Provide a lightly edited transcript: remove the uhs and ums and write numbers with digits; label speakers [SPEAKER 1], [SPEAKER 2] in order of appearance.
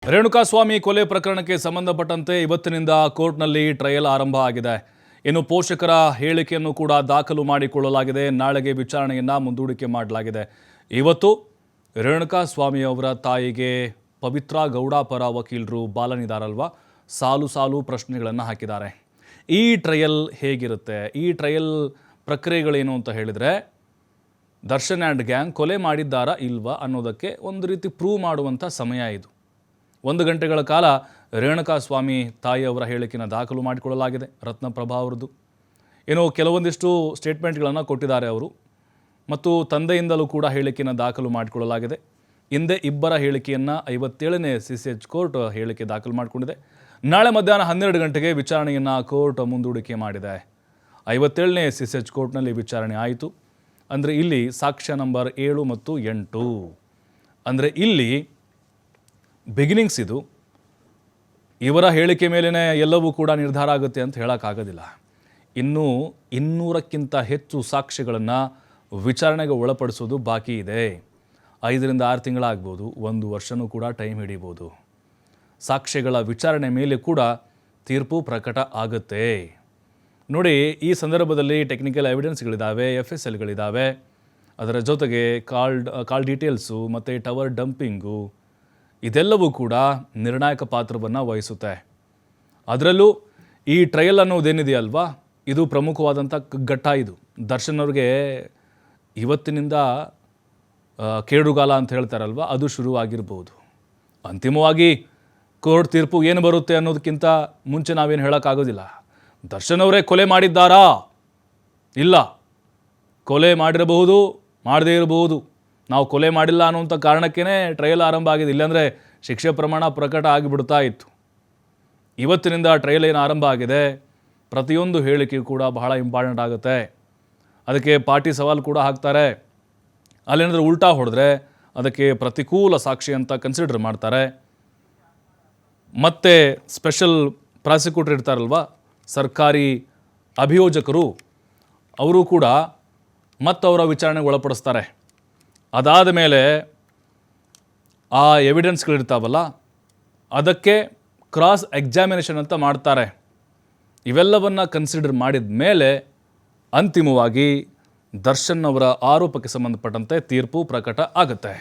[SPEAKER 1] ರೇಣುಕಾಸ್ವಾಮಿ ಕೊಲೆ ಪ್ರಕರಣಕ್ಕೆ ಸಂಬಂಧಪಟ್ಟಂತೆ ಇವತ್ತಿನಿಂದ ಕೋರ್ಟ್ನಲ್ಲಿ ಟ್ರಯಲ್ ಆರಂಭ ಆಗಿದೆ. ಇನ್ನು ಪೋಷಕರ ಹೇಳಿಕೆಯನ್ನು ಕೂಡ ದಾಖಲು ಮಾಡಿಕೊಳ್ಳಲಾಗಿದೆ. ನಾಳೆಗೆ ವಿಚಾರಣೆಯನ್ನು ಮುಂದೂಡಿಕೆ ಮಾಡಲಾಗಿದೆ. ಇವತ್ತು ರೇಣುಕಾಸ್ವಾಮಿ ಅವರ ತಾಯಿಗೆ ಪವಿತ್ರ ಗೌಡ ಪರ ವಕೀಲರು ಬಾಲನಿದಾರಲ್ವಾ, ಸಾಲು ಸಾಲು ಪ್ರಶ್ನೆಗಳನ್ನು ಹಾಕಿದ್ದಾರೆ. ಈ ಟ್ರಯಲ್ ಹೇಗಿರುತ್ತೆ, ಈ ಟ್ರಯಲ್ ಪ್ರಕ್ರಿಯೆಗಳೇನು ಅಂತ ಹೇಳಿದರೆ, ದರ್ಶನ್ ಆ್ಯಂಡ್ ಗ್ಯಾಂಗ್ ಕೊಲೆ ಮಾಡಿದ್ದಾರಾ ಇಲ್ವಾ ಅನ್ನೋದಕ್ಕೆ ಒಂದು ರೀತಿ ಪ್ರೂವ್ ಮಾಡುವಂಥ ಸಮಯ ಇದು. 1 ಗಂಟೆಗಳ ಕಾಲ ರೇಣುಕಾಸ್ವಾಮಿ ತಾಯಿಯವರ ಹೇಳಿಕೆಯನ್ನು ದಾಖಲು ಮಾಡಿಕೊಳ್ಳಲಾಗಿದೆ. ರತ್ನಪ್ರಭಾ ಅವರದ್ದು ಏನೋ ಕೆಲವೊಂದಿಷ್ಟು ಸ್ಟೇಟ್ಮೆಂಟ್ಗಳನ್ನು ಕೊಟ್ಟಿದ್ದಾರೆ ಅವರು, ಮತ್ತು ತಂದೆಯಿಂದಲೂ ಕೂಡ ಹೇಳಿಕೆಯನ್ನು ದಾಖಲು ಮಾಡಿಕೊಳ್ಳಲಾಗಿದೆ. ಹಿಂದೆ ಇಬ್ಬರ ಹೇಳಿಕೆಯನ್ನು 57ನೇ CCH ಕೋರ್ಟ್ ಹೇಳಿಕೆ ದಾಖಲು ಮಾಡಿಕೊಂಡಿದೆ. ನಾಳೆ ಮಧ್ಯಾಹ್ನ 12 ಗಂಟೆಗೆ ವಿಚಾರಣೆಯನ್ನು ಕೋರ್ಟ್ ಮುಂದೂಡಿಕೆ ಮಾಡಿದೆ. 57ನೇ CCH ಕೋರ್ಟ್ನಲ್ಲಿ ವಿಚಾರಣೆ ಆಯಿತು. ಅಂದರೆ ಇಲ್ಲಿ ಸಾಕ್ಷ್ಯ ನಂಬರ್ 7 ಮತ್ತು 8, ಅಂದರೆ ಇಲ್ಲಿ ಬಿಗಿನಿಂಗ್ಸ್ ಇದು. ಇವರ ಹೇಳಿಕೆ ಮೇಲೇ ಎಲ್ಲವೂ ಕೂಡ ನಿರ್ಧಾರ ಆಗುತ್ತೆ ಅಂತ ಹೇಳೋಕ್ಕಾಗೋದಿಲ್ಲ. ಇನ್ನೂ 200ಕ್ಕಿಂತ ಹೆಚ್ಚು ಸಾಕ್ಷ್ಯಗಳನ್ನು ವಿಚಾರಣೆಗೆ ಒಳಪಡಿಸೋದು ಬಾಕಿ ಇದೆ. 5 ರಿಂದ 6 ತಿಂಗಳಾಗ್ಬೋದು, 1 ವರ್ಷನೂ ಕೂಡ ಟೈಮ್ ಹಿಡಿಬೋದು. ಸಾಕ್ಷ್ಯಗಳ ವಿಚಾರಣೆ ಮೇಲೆ ಕೂಡ ತೀರ್ಪು ಪ್ರಕಟ ಆಗುತ್ತೆ. ನೋಡಿ, ಈ ಸಂದರ್ಭದಲ್ಲಿ ಟೆಕ್ನಿಕಲ್ ಎವಿಡೆನ್ಸ್ಗಳಿದ್ದಾವೆ, FSLಗಳಿದ್ದಾವೆ, ಅದರ ಜೊತೆಗೆ ಕಾಲ್ ಡೀಟೇಲ್ಸು ಮತ್ತು ಟವರ್ ಡಂಪಿಂಗು, ಇದೆಲ್ಲವೂ ಕೂಡ ನಿರ್ಣಾಯಕ ಪಾತ್ರವನ್ನು ವಹಿಸುತ್ತೆ. ಅದರಲ್ಲೂ ಈ ಟ್ರಯಲ್ ಅನ್ನೋದೇನಿದೆಯಲ್ವಾ, ಇದು ಪ್ರಮುಖವಾದಂಥ ಘಟ್ಟ. ಇದು ದರ್ಶನ್ ಅವ್ರಿಗೆ ಇವತ್ತಿನಿಂದ ಕೇಡುಗಾಲ ಅಂತ ಹೇಳ್ತಾರಲ್ವ, ಅದು ಶುರುವಾಗಿರ್ಬೋದು. ಅಂತಿಮವಾಗಿ ಕೋರ್ಟ್ ತೀರ್ಪು ಏನು ಬರುತ್ತೆ ಅನ್ನೋದಕ್ಕಿಂತ ಮುಂಚೆ ನಾವೇನು ಹೇಳೋಕ್ಕಾಗೋದಿಲ್ಲ. ದರ್ಶನ್ ಅವರೇ ಕೊಲೆ ಮಾಡಿದ್ದಾರಾ? ಇಲ್ಲ, ಕೊಲೆ ಮಾಡಿರಬಹುದು, ಮಾಡದೇ ಇರಬಹುದು. ನಾವು ಕೊಲೆ ಮಾಡಿಲ್ಲ ಅನ್ನುವಂಥ ಕಾರಣಕ್ಕೇ ಟ್ರಯಲ್ ಆರಂಭ ಆಗಿದೆ. ಇಲ್ಲಾಂದರೆ ಶಿಕ್ಷೆ ಪ್ರಮಾಣ ಪ್ರಕಟ ಆಗಿಬಿಡ್ತಾ ಇತ್ತು. ಇವತ್ತಿನಿಂದ ಟ್ರಯಲ್ ಏನು ಆರಂಭ ಆಗಿದೆ, ಪ್ರತಿಯೊಂದು ಹೇಳಿಕೆಯೂ ಕೂಡ ಬಹಳ ಇಂಪಾರ್ಟೆಂಟ್ ಆಗುತ್ತೆ. ಅದಕ್ಕೆ ಪಾರ್ಟಿ ಸವಾಲು ಕೂಡ ಹಾಕ್ತಾರೆ. ಅಲ್ಲೇನಾದರೂ ಉಲ್ಟಾ ಹೊಡೆದ್ರೆ ಅದಕ್ಕೆ ಪ್ರತಿಕೂಲ ಸಾಕ್ಷಿ ಅಂತ ಕನ್ಸಿಡರ್ ಮಾಡ್ತಾರೆ. ಮತ್ತು ಸ್ಪೆಷಲ್ ಪ್ರಾಸಿಕ್ಯೂಟರ್ ಇರ್ತಾರಲ್ವ, ಸರ್ಕಾರಿ ಅಭಿಯೋಜಕರು, ಅವರು ಕೂಡ ಮತ್ತವರ ವಿಚಾರಣೆಗೆ ಒಳಪಡಿಸ್ತಾರೆ. ಅದಾದ ಮೇಲೆ ಆ ಎವಿಡೆನ್ಸ್ಗಳಿರ್ತಾವಲ್ಲ, ಅದಕ್ಕೆ ಕ್ರಾಸ್ ಎಕ್ಸಾಮಿನೇಷನ್ ಅಂತ ಮಾಡ್ತಾರೆ. ಇವೆಲ್ಲವನ್ನು ಕನ್ಸಿಡರ್ ಮಾಡಿದ ಮೇಲೆ ಅಂತಿಮವಾಗಿ ದರ್ಶನ್ ಅವರ ಆರೋಪಕ್ಕೆ ಸಂಬಂಧಪಟ್ಟಂತೆ ತೀರ್ಪು ಪ್ರಕಟ ಆಗುತ್ತೆ.